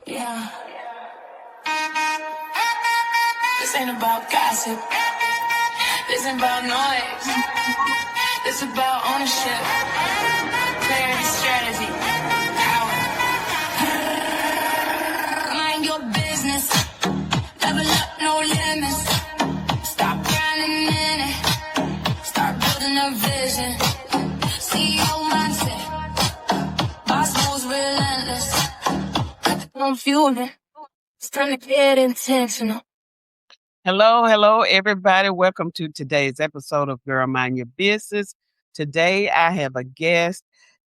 Yeah. This ain't about gossip. This ain't about noise. This about ownership. Clarity, strategy, power. Mind your business. Level up, no limits. Stop grinding in it. Start building a vision. CEO mindset. Boss moves relentless. I'm fueling. It's time to get intentional. Hello, everybody. Welcome to today's episode of Gurll Mind Your Business. Today, I have a guest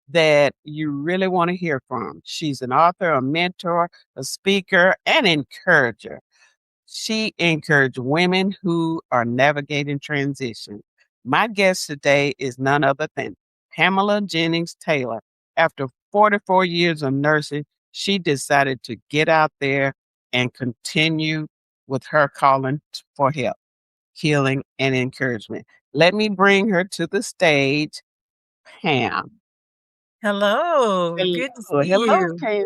that you really want to hear from. She's an author, a mentor, a speaker, and encourager. She encourages women who are navigating transition. My guest today is none other than Pamela Jennings Taylor. After 44 years of nursing, she decided to get out there and continue with her calling for help, healing, and encouragement. Let me bring her to the stage, Pam. Hello, good to see Hello, you. Pam.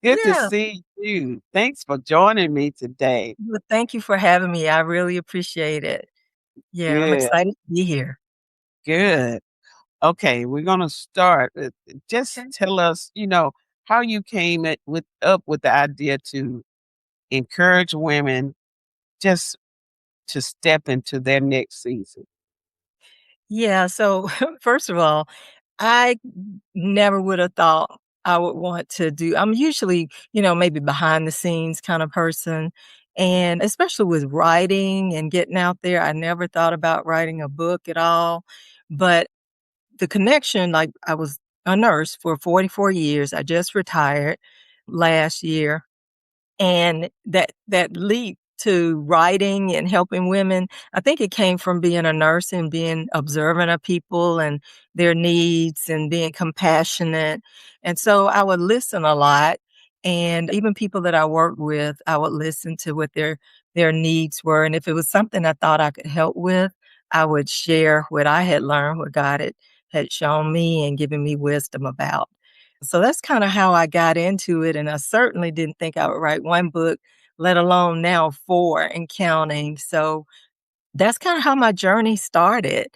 Good to Yeah, see you. Thanks for joining me today. well, thank you for having me. I really appreciate it. Yeah, I'm Good, excited to be here. good. Okay, we're gonna start. Just Okay. tell us, how you came up with the idea to encourage women just to step into their next season. Yeah, so first of all, I never would have thought I would want to do I'm usually, maybe behind the scenes kind of person. And especially with writing and getting out there, I never thought about writing a book at all. But the connection, like I was a nurse for 44 years. I just retired last year. And that leap to writing and helping women, I think it came from being a nurse and being observant of people and their needs and being compassionate. And so I would listen a lot. And even people that I worked with, I would listen to what their needs were. And if it was something I thought I could help with, I would share what I had learned, what God had shown me and given me wisdom about. So that's kinda how I got into it, and I certainly didn't think I would write 1 book, let alone now 4 and counting. So that's kinda how my journey started.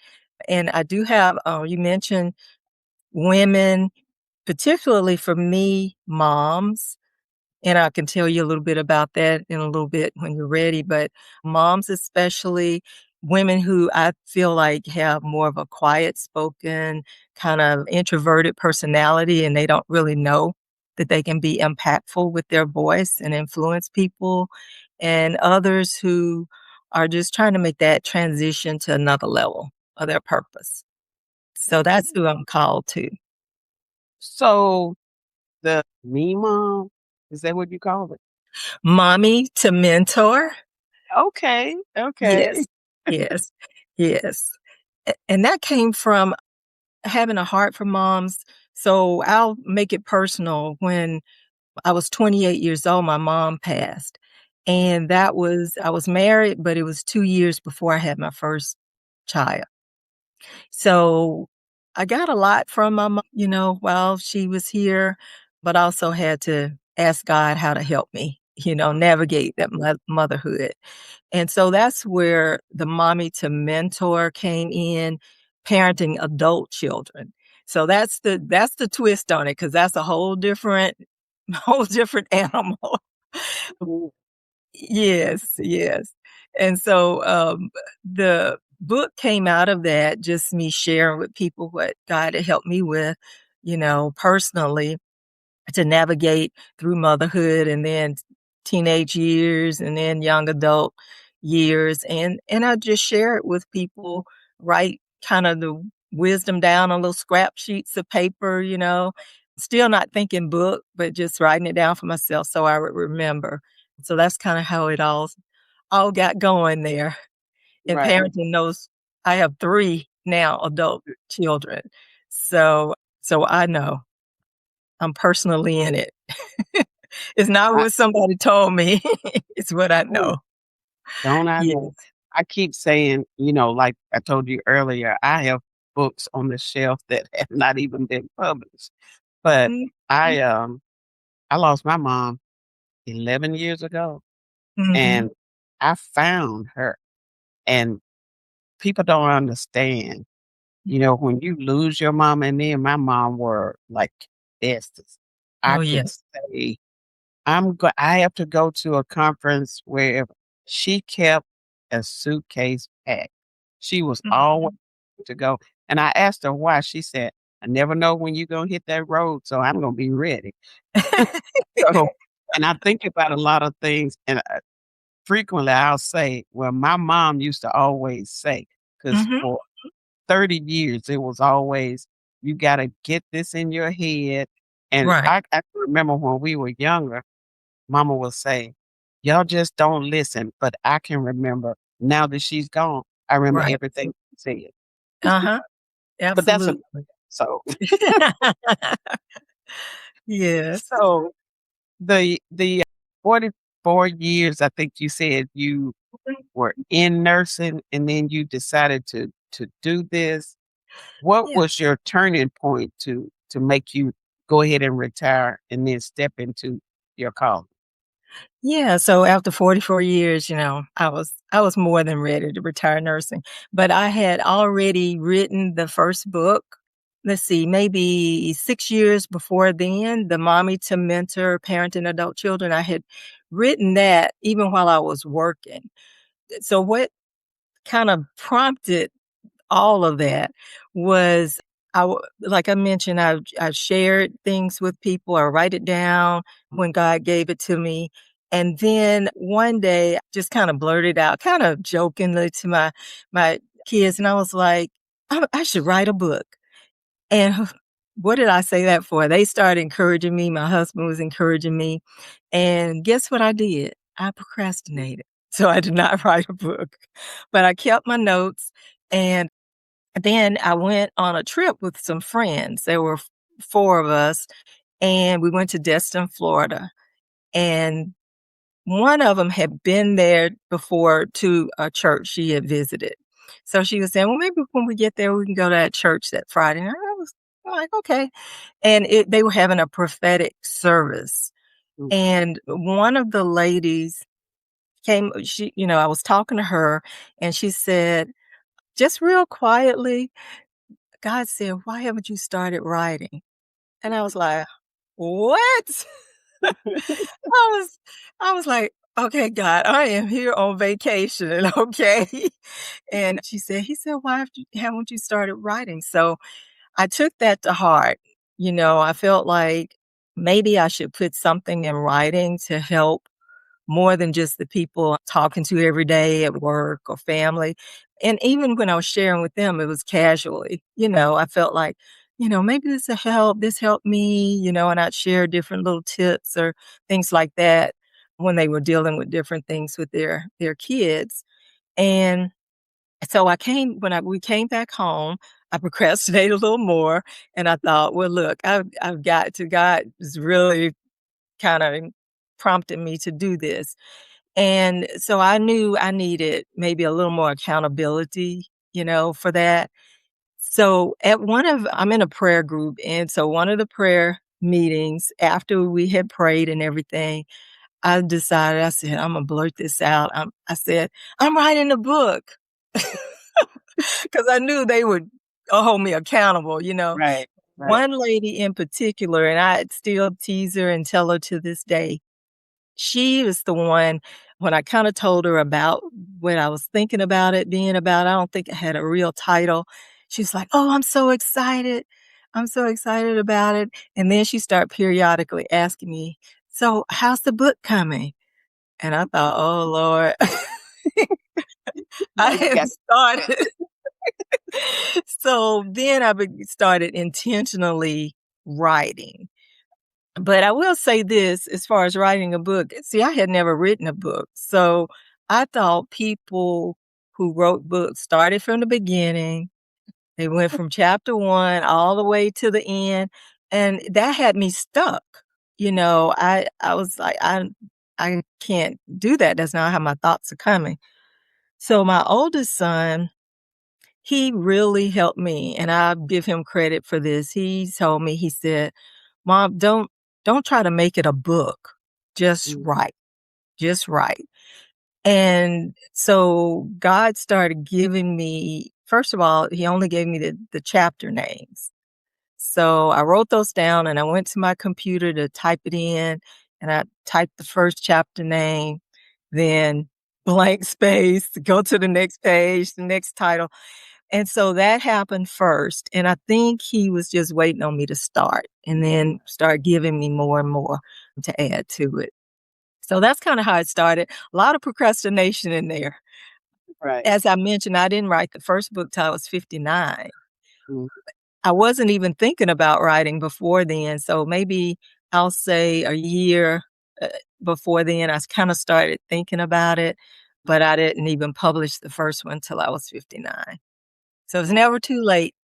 And I do have, you mentioned women, particularly for me, moms, and I can tell you a little bit about that in a little bit when you're ready, but moms especially, women who I feel like have more of a quiet spoken, kind of introverted personality, and they don't really know that they can be impactful with their voice and influence people, and others who are just trying to make that transition to another level of their purpose. So that's who I'm called to. So the me mom, is that what you call it? Mommy to mentor. Okay, Yes, okay. yes, yes. And that came from having a heart for moms. So I'll make it personal. When I was 28 years old, my mom passed. And I was married, but it was 2 years before I had my first child. So I got a lot from my mom, while she was here, but also had to ask God how to help me, navigate that motherhood. And so that's where the mommy to mentor came in, parenting adult children. So that's the twist on it, because that's a whole different whole different animal. Mhm. Yes, yes. And so, the book came out of that, just me sharing with people what God had helped me with, personally, to navigate through motherhood and then teenage years and then young adult years. And I just share it with people, write kind of the wisdom down on little scrap sheets of paper, still not thinking book, but just writing it down for myself so I would remember. So that's kind of how it all got going there. And Right. parenting knows I have 3 now adult children. So I know. I'm personally in it. It's not I, what somebody told me, it's what I ooh, know. don't I Yes. know? I keep saying, like I told you earlier, I have books on the shelf that have not even been published. But Mhm. I I lost my mom 11 years ago, Mhm. and I found her. And people don't understand, when you lose your mom, and me and my mom were like besties. I Oh, can yes. say I have to go to a conference where she kept a suitcase packed. She was always Mhm. to go. And I asked her why. She said, I never know when you're gonna hit that road, so I'm gonna be ready. So, and I think about a lot of things, and frequently I'll say, well, my mom used to always say, because Mhm. for 30 years, it was always, "You gotta get this in your head." And Right, I can remember when we were younger, mama would say, "Y'all just don't listen." But I can remember now that she's gone, I remember right. everything she said. Uh-huh. But that's a Absolutely. so Yes. so the 44 years, I think you said you were in nursing, and then you decided to do this. What Yeah. was your turning point to make you go ahead and retire and then step into your calling? Yeah, so after 44 years, I was more than ready to retire nursing, but I had already written the first book. Let's see, maybe 6 years before then, The Mommy to Mentor Parenting Adult Children. I had written that even while I was working. So what kind of prompted all of that was like I mentioned, I shared things with people. I write it down when God gave it to me. And then one day, I just kind of blurted out, kind of jokingly to my kids, and I was like, I should write a book. And what did I say that for? They started encouraging me. My husband was encouraging me. And guess what I did? I procrastinated. So I did not write a book, but I kept my notes. And then I went on a trip with some friends. There were 4 of us, and we went to Destin, Florida, and one of them had been there before to a church she had visited. So she was saying, "Well, maybe when we get there, we can go to that church that Friday." And I was like, "Okay." And they were having a prophetic service, Mm. and one of the ladies came I was talking to her, and she said, just real quietly, God said, "Why haven't you started writing?" And I was like, "What?" I was I was like, "Okay, God, I am here on vacation, okay?" And he said, "Why haven't you started writing?" So I took that to heart. I felt like maybe I should put something in writing to help more than just the people I'm talking to every day at work or family. And even when I was sharing with them, it was casually. I felt like, maybe this helped me, and I'd share different little tips or things like that when they were dealing with different things with their kids. And so we came back home, I procrastinated a little more, and I thought, well, look, I've got to God is really kind of prompted me to do this. And so I knew I needed maybe a little more accountability, for that. So I'm in a prayer group. And so one of the prayer meetings after we had prayed and everything, I said, I'm going to blurt this out. I said, I'm writing a book because I knew they would hold me accountable. Right, right. One lady in particular, and I still tease her and tell her to this day, she was the one when I kinda told her about what I was thinking about it being about. I don't think it had a real title. She's like, "Oh, I'm so excited. I'm so excited about it." And then she started periodically asking me, "So, how's the book coming?" And I thought, "Oh, Lord." I Now you hadn't got started. So then I started intentionally writing. But I will say this, as far as writing a book, see, I had never written a book. So I thought people who wrote books started from the beginning. They went from chapter 1 all the way to the end, and that had me stuck. I was like, I can't do that. That's not how my thoughts are coming. So my oldest son, he really helped me, and I give him credit for this. He told me, he said, "Mom, don't try to make it a book. just Mm. right, just right. And so God started giving me, first of all, he only gave me the chapter names. So I wrote those down and I went to my computer to type it in, and I typed the first chapter name, then blank space to go to the next page, the next title. And so that happened first. And I think he was just waiting on me to start and then start giving me more and more to add to it. So that's kind of how it started. A lot of procrastination in there. Right. As I mentioned, I didn't write the first book till I was 59. Mm. I wasn't even thinking about writing before then. So maybe I'll say a year uh, before then, I kind of started thinking about it, but I didn't even publish the first one till I was 59. So it's never too late.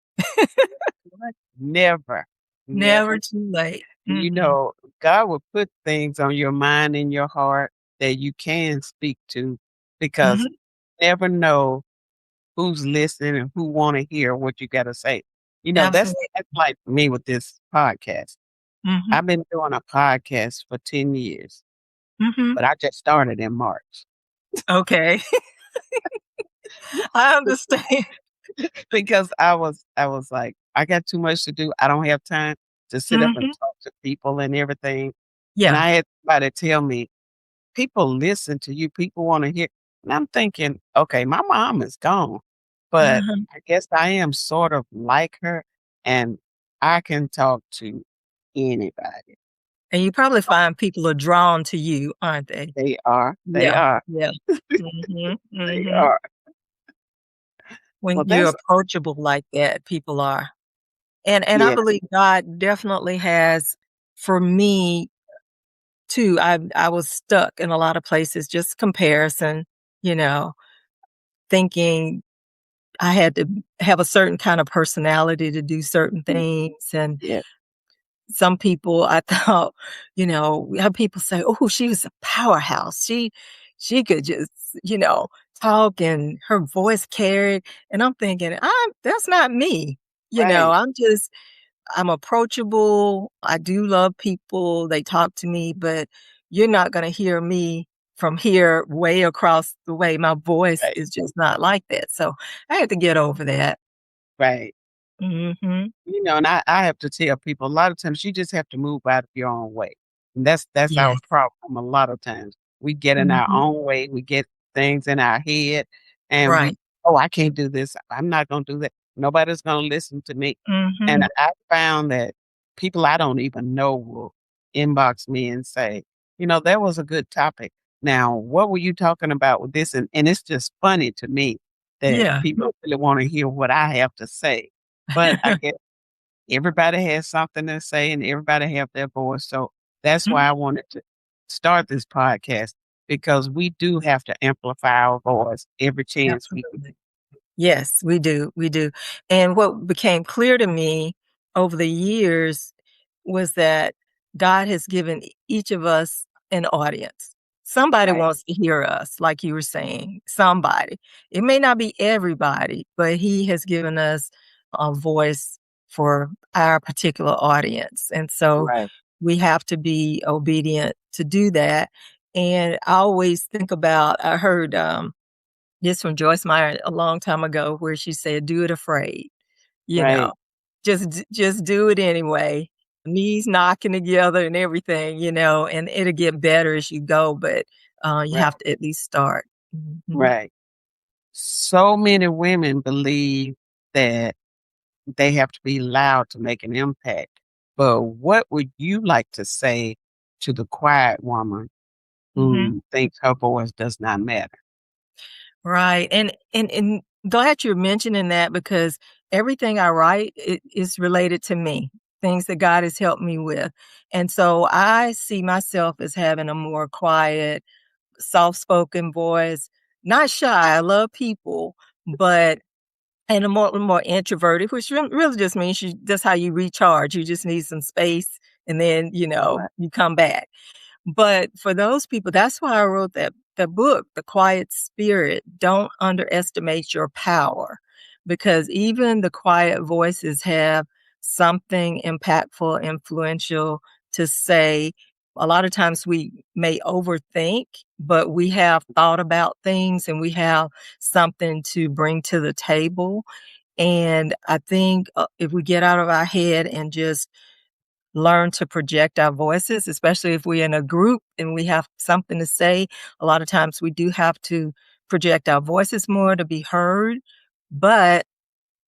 What? Never, Never never. too late. You Mm-mm. know, God will put things on your mind and your heart that you can speak to because Mhm. you never know who's listening and who wanna hear what you gotta say. You know, Absolutely. that's like me with this podcast. Mhm. I've been doing a podcast for 10 years, Mhm. but I just started in March Okay. I understand. because I was like, "I got too much to do. I don't have time to sit up and Mhm. talk to people and everything." And Yeah. I had somebody tell me, "People listen to you, people wanna hear." And I'm thinking, "Okay, my mom is gone, but Uh-huh. I guess I am sort of like her, and I can talk to anybody." And you probably find people are drawn to you, aren't they? They Yeah. are, Yeah. Mhm. they Mhm. are. When Well, you're that's approachable like that, people are. And I yeah, believe God definitely has for me too. I was stuck in a lot of places, just comparison, you know, thinking I had to have a certain kind of personality to do certain mm, things. And yeah, some people I thought, we have people say, "Oh, she was a powerhouse. She could just, you know, talk and her voice carried." And I'm thinking, that's not me. right, I'm approachable. I do love people. They talk to me, but you're not going to hear me from here way across the way. My voice right, is just not like that. So I had to get over that. right. Mhm. You know, and I have to tell people a lot of times you just have to move out of your own way. And that's our Yes. problem a lot of times. We get in our Mhm. own way, we get things in our head and Right. oh, I can't do this. I'm not gonna do that. Nobody's gonna listen to me. And Mhm. I found that people I don't even know will inbox me and say, that was a good topic. Now, what were you talking about with this? And it's just funny to me that Yeah. people really want to hear what I have to say. But I guess everybody has something to say and everybody have their voice. So that's why Mhm. I wanted to start this podcast because we do have to amplify our voice every chance we get. Absolutely. Yes, we do, we do. And what became clear to me over the years was that God has given each of us an audience. Somebody Right, wants to hear us, like you were saying, somebody. It may not be everybody, but He has given us a voice for our particular audience. And so right, we have to be obedient to do that. And I always think about, I heard this from Joyce Meyer a long time ago where she said, "Do it afraid," you know, right, just do it anyway. Knees knocking together and everything, and it'll get better as you go, but, you right, have to at least start. Mhm. right. So many women believe that they have to be loud to make an impact. But what would you like to say to the quiet woman Mhm. who thinks her voice does not matter? Right, and glad you're mentioning that because everything I write is related to me, things that God has helped me with, and so I see myself as having a more quiet, soft-spoken voice, not shy, I love people, but and a more introverted, which really just means that's how you recharge, you just need some space, and then, Right, you come back. But for those people, that's why I wrote that book, The Quiet Spirit. Don't underestimate your power because even the quiet voices have something impactful, influential to say a lot of times we may overthink, but we have thought about things and we have something to bring to the table. And I think if we get out of our head and just learn to project our voices, especially if we're in a group and we have something to say, a lot of times we do have to project our voices more to be heard. But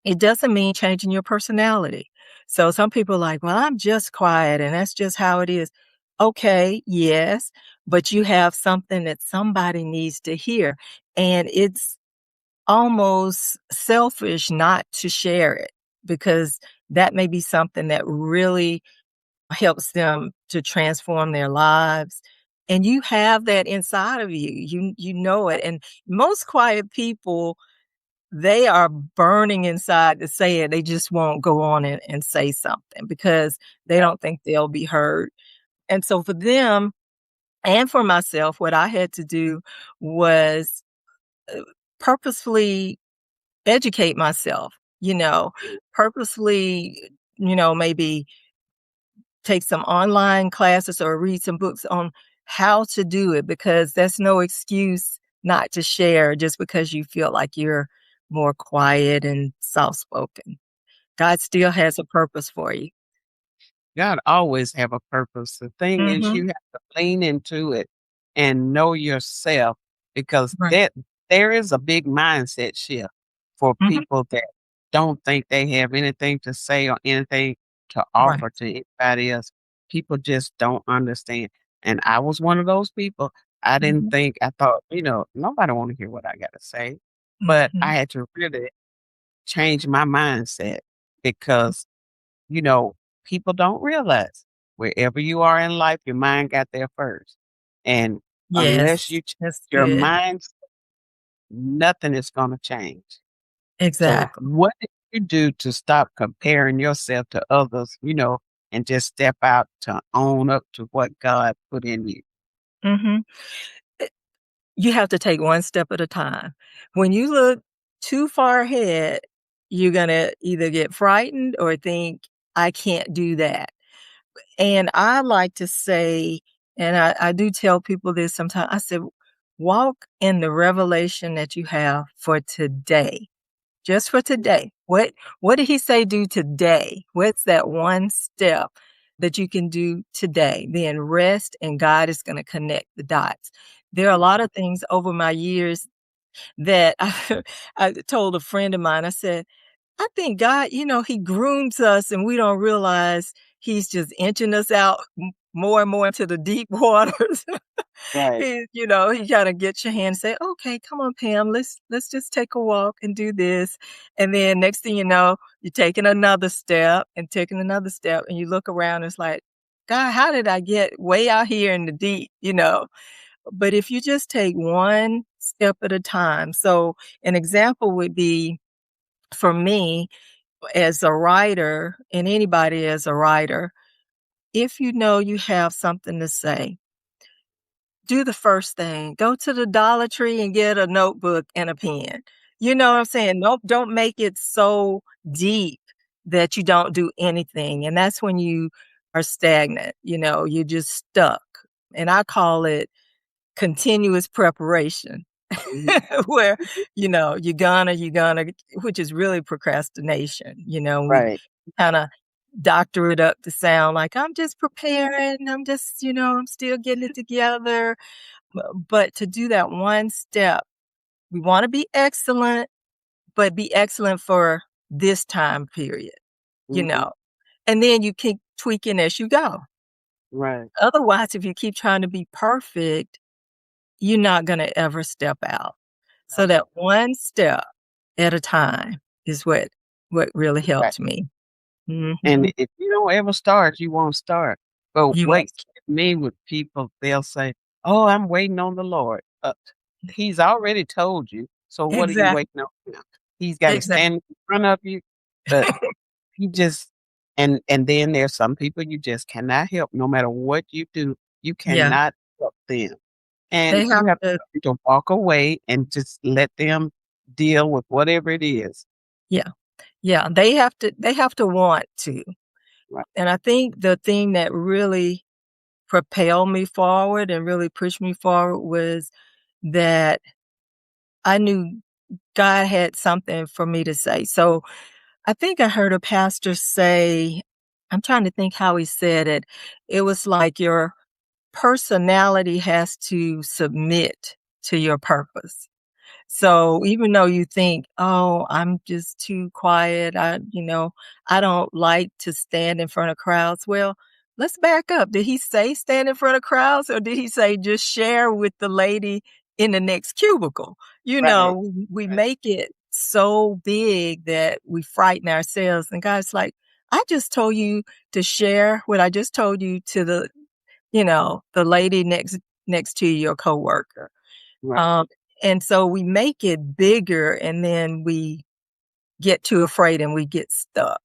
it doesn't mean changing your personality. So some people are like, well, I'm just quiet and that's just how it is. Okay, yes, but you have something that somebody needs to hear. And it's almost selfish not to share it because that may be something that really helps them to transform their lives. And you have that inside of you. You know it. And most quiet people, they are burning inside to say it. They just won't go on and say something because they don't think they'll be heard. And so for them and for myself, what I had to do was purposefully educate myself, purposefully, maybe take some online classes or read some books on how to do it because there's no excuse not to share just because you feel like you're more quiet and soft spoken. God still has a purpose for you. God always have a purpose. The thing is Mhm. you have to lean into it and know yourself because Right. there is a big mindset shift for Mhm. people that don't think they have anything to say or anything to Right. offer to anybody else. People just don't understand. And I was one of those people. I didn't Mhm. think I thought, nobody want to hear what I got to say. But I Mhm. had to really change my mindset because you know, people don't realize wherever you are in life, your mind got there first. And unless Yes, you change that's your good. mind, nothing is going to change. So, Exactly. what did you do to stop comparing yourself to others, and just step out to own up to what God put in you? Mhm. Eh, you have to take one step at a time. When you look too far ahead, you're gonna either get frightened or think, "I can't do that." And I like to say, and I do tell people this sometimes, I said, walk in the revelation that you have for today, just for today. What did he say do today? What's that one step that you can do today? Then rest and God is going to connect the dots. There are a lot of things over my years that I told a friend of mine, I said, I think God, he grooms us and we don't realize he's just inching us out more and more into the deep waters. Right. He kind of gets your hand and say, okay, come on, Pam, let's just take a walk and do this. And then next thing you know, you're taking another step and taking another step and you look around, and it's like, God, how did I get way out here in the deep? But if you just take one step at a time. So an example would be for me, as a writer, and anybody as a writer, if you know you have something to say, do the first thing. Go to the Dollar Tree and get a notebook and a pen. You know what I'm saying? Nope, don't make it so deep that you don't do anything. And that's when you are stagnant, you're just stuck. And I call it continuous preparation. Mhm. Where, you're gonna, which is really procrastination. We Right. kinda doctor it up to sound like, "I'm just preparing, I'm just, I'm still getting it together." But to do that one step, we wanna be excellent, but be excellent for this time period, you Hmm. know? And then you keep tweaking as you go. Right. Otherwise, if you keep trying to be perfect, you're not gonna ever step out. So No. that one step at a time is what really Right. helped me. And Mhm. if you don't ever start, you won't start. But You what won't gets me with people, they'll say, "Oh, I'm waiting on the Lord." He's already told you, so what are you exactly, waiting on now? He's gotta exactly. stand in front of you, but he just and then there's some people you just cannot help no matter what you do, you Yeah, cannot help them. And they you have have to to walk away and just let them deal with whatever it is. yeah, yeah, they have to want to. Right. And I think the thing that really propel me forward and really push me forward was that I knew God had something for me to say. So I think I heard a pastor say, I'm trying to think how he said it. It was like your personality has to submit to your purpose. So even though you think, "Oh, I'm just too quiet, I don't like to stand in front of crowds." Well, let's back up. Did he say stand in front of crowds, or did he say just share with the lady in the next cubicle? Right, We right, make it so big that we frighten ourselves, and God's like, "I just told you to share what I just told you to the lady next to your coworker." right, Um, and so we make it bigger and then we get too afraid and we get stuck.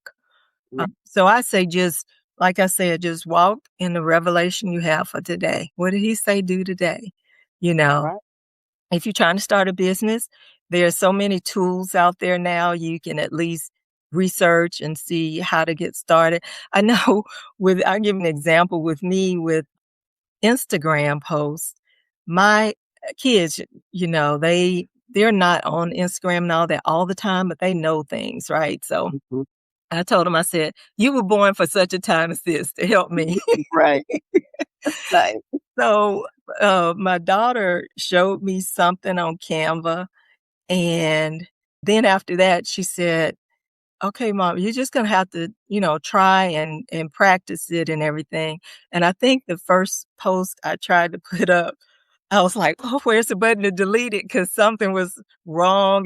right, So I say just like I said, just walk in the revelation you have for today. What did he say do today? You know, right. if you're trying to start a business, there are so many tools out there now. You can at least research and see how to get started. I know I'll give an example with me with Instagram posts. My kids, they're not on Instagram and all that all the time, but they know things, right? So Mhm. I told them, I said, "You were born for such a time as this to help me." Right. Right. So my daughter showed me something on Canva, and then after that, she said, "Okay, mom, you're just gonna have to, try and practice it and everything." And I think the first post I tried to put up, I was like, "Oh, where's the button to delete it?" Because something was wrong.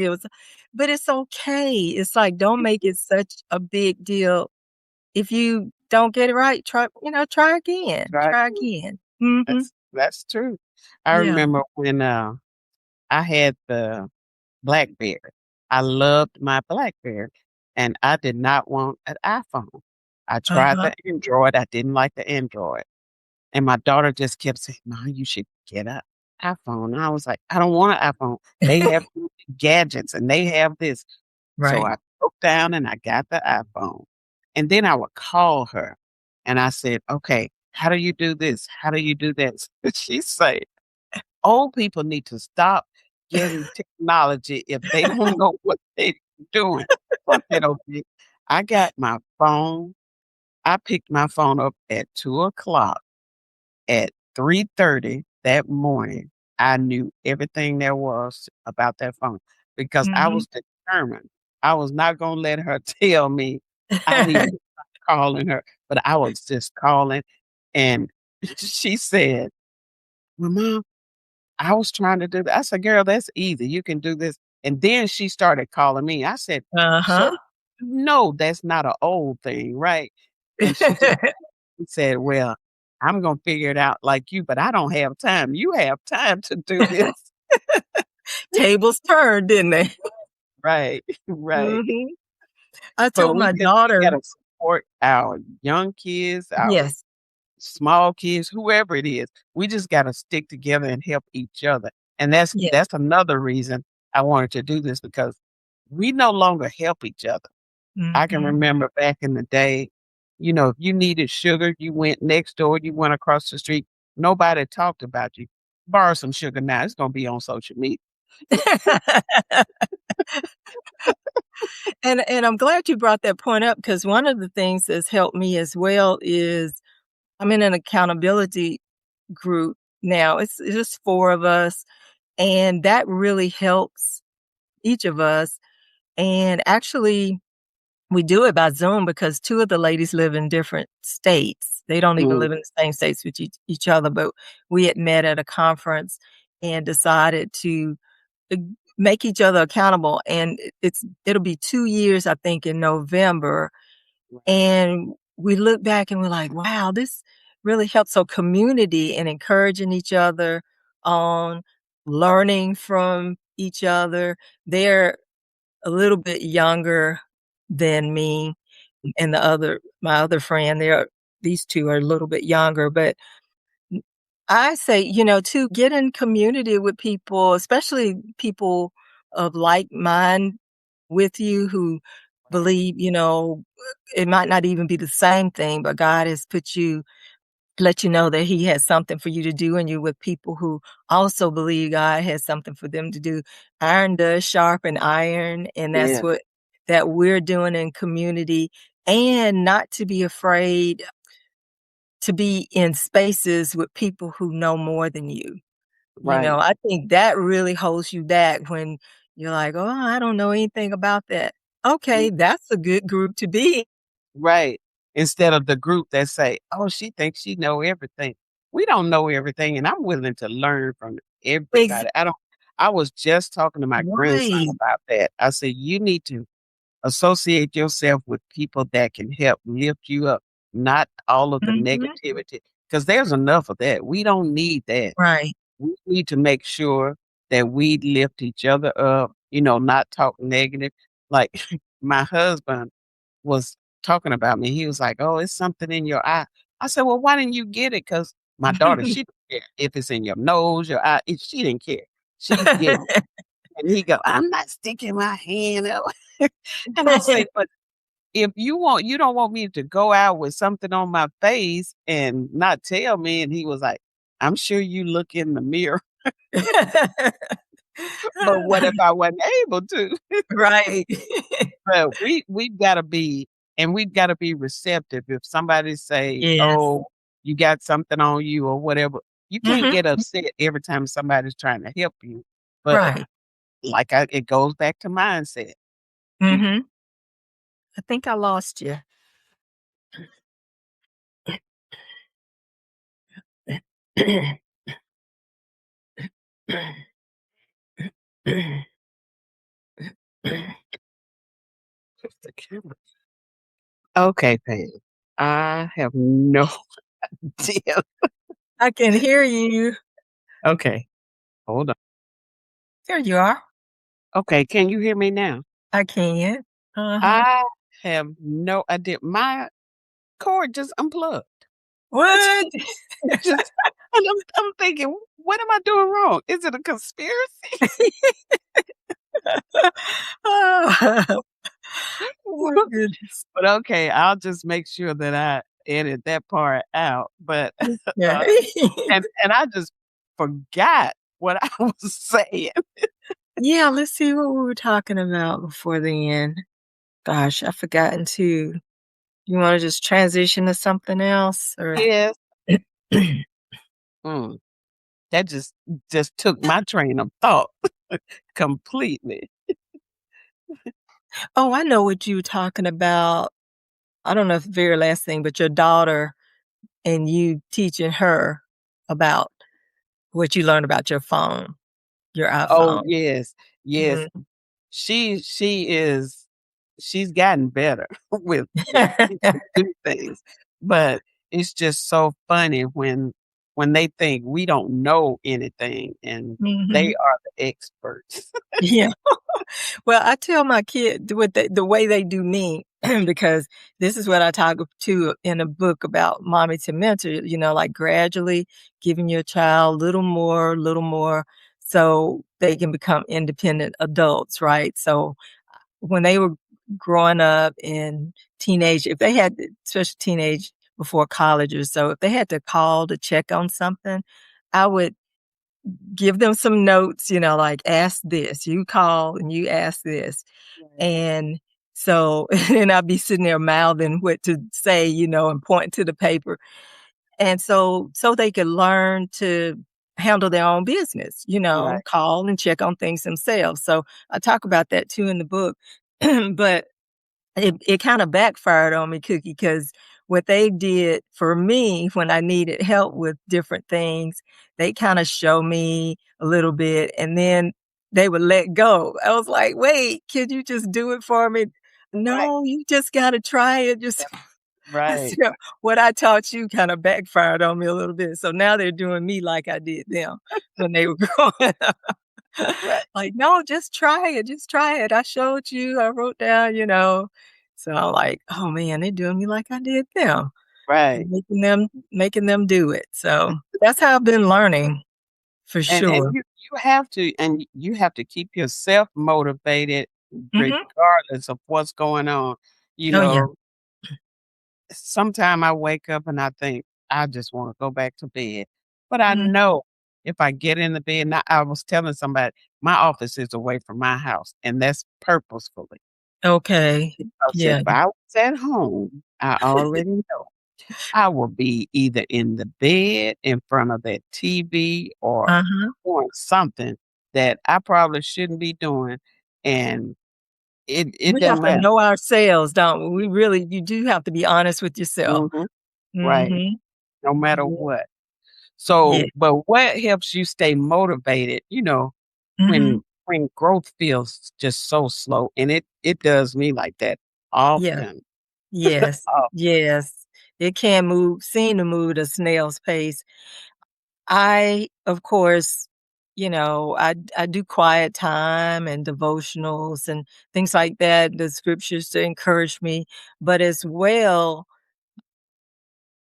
But it's okay. It's like, don't make it such a big deal. If you don't get it right, try again. Right. Try again. Mhm. That's true. I Yeah. remember when, I had the BlackBerry. I loved my BlackBerry, and I did not want an iPhone. I tried Uh-huh. the Android, I didn't like the Android, and my daughter just kept saying, "Mom, you should get a iPhone." And I was like, "I don't want an iPhone. They have gadgets, and they have this." So Right. I broke down and I got the iPhone. And then I would call her and I said, "Okay, how do you do this? How do you do that?" She said, "Old people need to stop getting technology if they don't know what they're doing." So I said, "Okay." I got my phone. I picked my phone up at 2 o'clock. At 3:30 that morning, I knew everything there was about that phone because I Mhm. was determined. I was not gonna let her tell me I need to stop calling her, but I was just calling, and she said, "Well, mom, I was trying to do that." I said, "Girl, that's easy. You can do this." And then she started calling me. I said, Uh-huh. "Sir, no, that's not an old thing, right?" And she said, "Well, I'm gonna figure it out like you, but I don't have time. You have time to do this." Tables turned, didn't they? Right, right. Mhm. I But told my we daughter. gotta support our young kids, our Yes. small kids, whoever it is. We just gotta stick together and help each other. And that's Yes. that's another reason I wanted to do this because we no longer help each other. I can Mhm. remember back in the day, if you needed sugar, you went next door, you went across the street. Nobody talked about you. Borrow some sugar now. It's gonna be on social media. And I'm glad you brought that point up because one of the things that's helped me as well is I'm in an accountability group now. It's just 4 of us, and that really helps each of us. And actually, we do it by Zoom because 2 of the ladies live in different states. They don't even Mm, live in the same states with each other, but we had met at a conference and decided to uh, make each other accountable, and it'll be 2 years, I think, in November, right, and we look back and we're like, "Wow, this really helped." So community and encouraging each other on learning from each other. They're a little bit younger than me and my other friend. These 2 are a little bit younger, but I say, to get in community with people, especially people of like mind with you who right, believe, it might not even be the same thing, but God has put you let you know that he has something for you to do, and you're with people who also believe God has something for them to do. Iron does sharpen iron, and that's Yeah, what that we're doing in community, and not to be afraid to be in spaces with people who know more than you. right. I think that really holds you back when you're like, "Oh, I don't know anything about that." Okay, that's a good group to be. Right. Instead of the group that say, "Oh, she thinks she know everything." We don't know everything, and I'm willing to learn from Ex everybody. I was just talking to my grandson Right. about that. I said, "You need to associate yourself with people that can help lift you up, not all of the Mhm. negativity, because there's enough of that. We don't need that. Right. We need to make sure that we lift each other up, not talk negative." Like, my husband was talking about me. He was like, "Oh, it's something in your eye." I said, "Well, why didn't you get it?" Because my daughter, she didn't care if it's in your nose, your eye. She didn't care. She get it. And he go, "I'm not sticking my hand up." And I say, "But if you don't want me to go out with something on my face and not tell me." And he was like, "I'm sure you look in the mirror, but what if I wasn't able to?" Right. But we've gotta be receptive. If somebody say, Yes. "Oh, you got something on you," or whatever, you can't Mhm. get upset every time somebody's trying to help you. But Right. it goes back to mindset. You Mhm. I think I lost you. the camera. Okay, Pam. I have no idea. I can hear you. Okay, hold on. There you are. Okay, can you hear me now? I can. Uh-huh. I have no idea. My cord just unplugged. What? Just and I'm thinking, "What am I doing wrong? Is it a conspiracy?" Oh, my goodness. But okay, I'll just make sure that I edit that part out. But Yeah. uh, and I just forgot what I was saying. Yeah, let's see what we were talking about before the end. Gosh, I've forgotten too. You wanna just transition to something else or Yes. Mm, that just took my train of thought completely. Oh, I know what you were talking about. I don't know if the very last thing, but your daughter and you teaching her about what you learned about your phone, your Oh, iPhone. yes. Yes. Mhm. She's gotten better with teaching 2 things, but it's just so funny when they think we don't know anything and they Mhm. are the experts. Yeah. Well, I tell my kid what the way they do me, because this is what I talk to in a book about mommy to mentor, like gradually giving your child little more, so they can become independent adults, right? So when they were growing up in teenage, if they had, especially teenage before college or so, if they had to call to check on something, I would give them some notes, like ask this, you call and you ask this. Right. And so, and I'd be sitting there mouthing what to say, and pointing to the paper. And so they could learn to handle their own business, Right. call and check on things themselves. So I talk about that too in the book. But it kinda backfired on me, Cookie, because what they did for me when I needed help with different things, they kinda show me a little bit, and then they would let go. I was like, "Wait, can you just do it for me?" Right. "No, you just gotta try it, just." Right. So, what I taught you kinda backfired on me a little bit, so now they're doing me like I did them when they were growing up. Right. Like, "No, just try it. I showed you, I wrote down." So I'm like, "Oh, man, they're doing me like I did them, Right. and making them do it." So that's how I've been learning for And sure. you have to keep yourself motivated Mhm. regardless of what's going on. You Oh, yeah. know, sometime I wake up and I think, I just wanna go back to bed. But I Mm, know if I get in the bed now I was telling somebody, my office is away from my house, and that's purposefully, okay. because if Yeah. I was at home, I already know I will be either in the bed, in front of that TV, or Uh-huh. doing something that I probably shouldn't be doing, and it We have doesn't to matter. know ourselves, don't we? We really you do have to be honest with yourself. Mhm. Right. Mhm. No matter Yeah. what. Yeah. So, but what helps you stay motivated, Mhm. when growth feels just so slow, and it does me like that Yeah. often. Yes. Oh, Yes. It can seem to move at a snail's pace. Of course, I do quiet time and devotionals and things like that, the scriptures to encourage me, but as well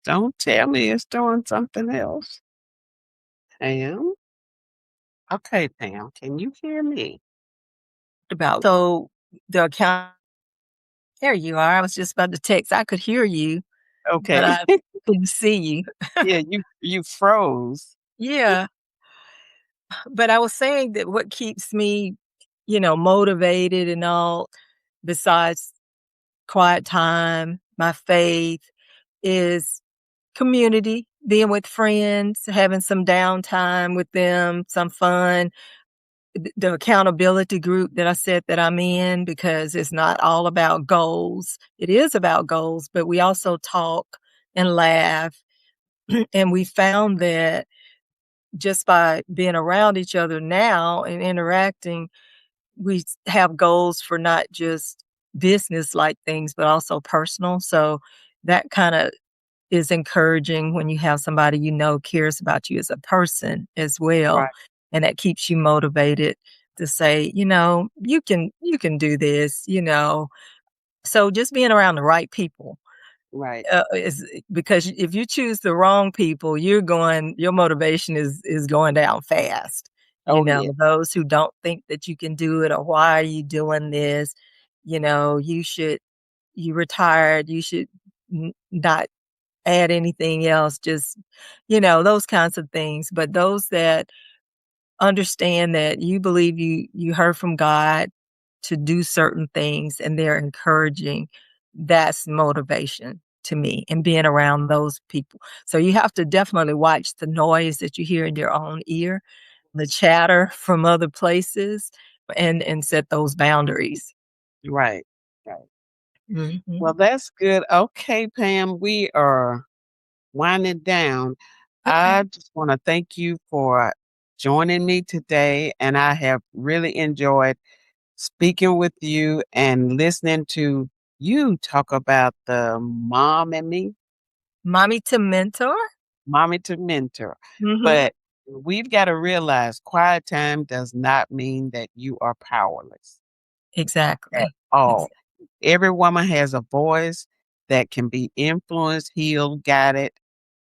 don't tell me it's doing something else. Pam? Okay, Pam, can you hear me? about the account there you are, I was just about to text, I could hear you, but Okay. I couldn't see you. Yeah, you froze. Yeah, but I was saying that what keeps me, motivated and all, besides quiet time, my faith, is community, being with friends, having some downtime with them, some fun. The accountability group that I said that I'm in, because it's not all about goals. It is about goals, but we also talk and laugh. And we found that just by being around each other now and interacting, have goals for not just business like things, but also personal. So that kind of is encouraging when you have somebody cares about you as a person as well, Right, and that keeps you motivated to say, you can do this. So just being around the right people, right. is because if you choose the wrong people, your motivation is going down fast. Oh, yeah. Those who don't think that you can do it, or why are you doing this? You retired, you should not add anything else, just, those kinds of things. But those that understand that you believe you heard from God to do certain things and they're encouraging, that's motivation to me, and being around those people. So you have to definitely watch the noise that you hear in your own ear, the chatter from other places, and set those boundaries. Right, right. Well, Mhm. that's good. Okay, Pam, we are winding down. Okay. I just wanna thank you for joining me today, and I have really enjoyed speaking with you and listening to you talk about the mom and me, Mommy to mentor? mommy to mentor. Mhm. But we've gotta realize quiet time does not mean that you are powerless at Exactly. all. Ex Every woman has a voice that can be influenced, healed, guided,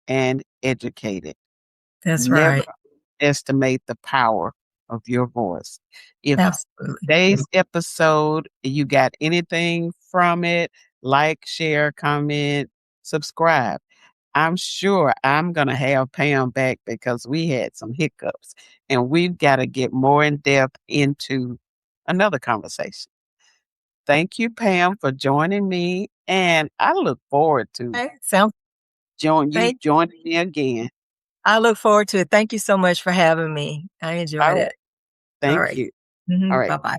and educated. That's Never right. estimate the power of your voice. If Absolutely. today's episode, you got anything from it, like, share, comment, subscribe. I'm sure I'm going to have Pam back because we had some hiccups and we've got to get more in depth into another conversation. Thank you, Pam, for joining me. And I look forward to Okay, sounds thank joining me again. I look forward to it. Thank you so much for having me. I All enjoyed right. it. All Thank right. you. All Mhm, right. bye-bye.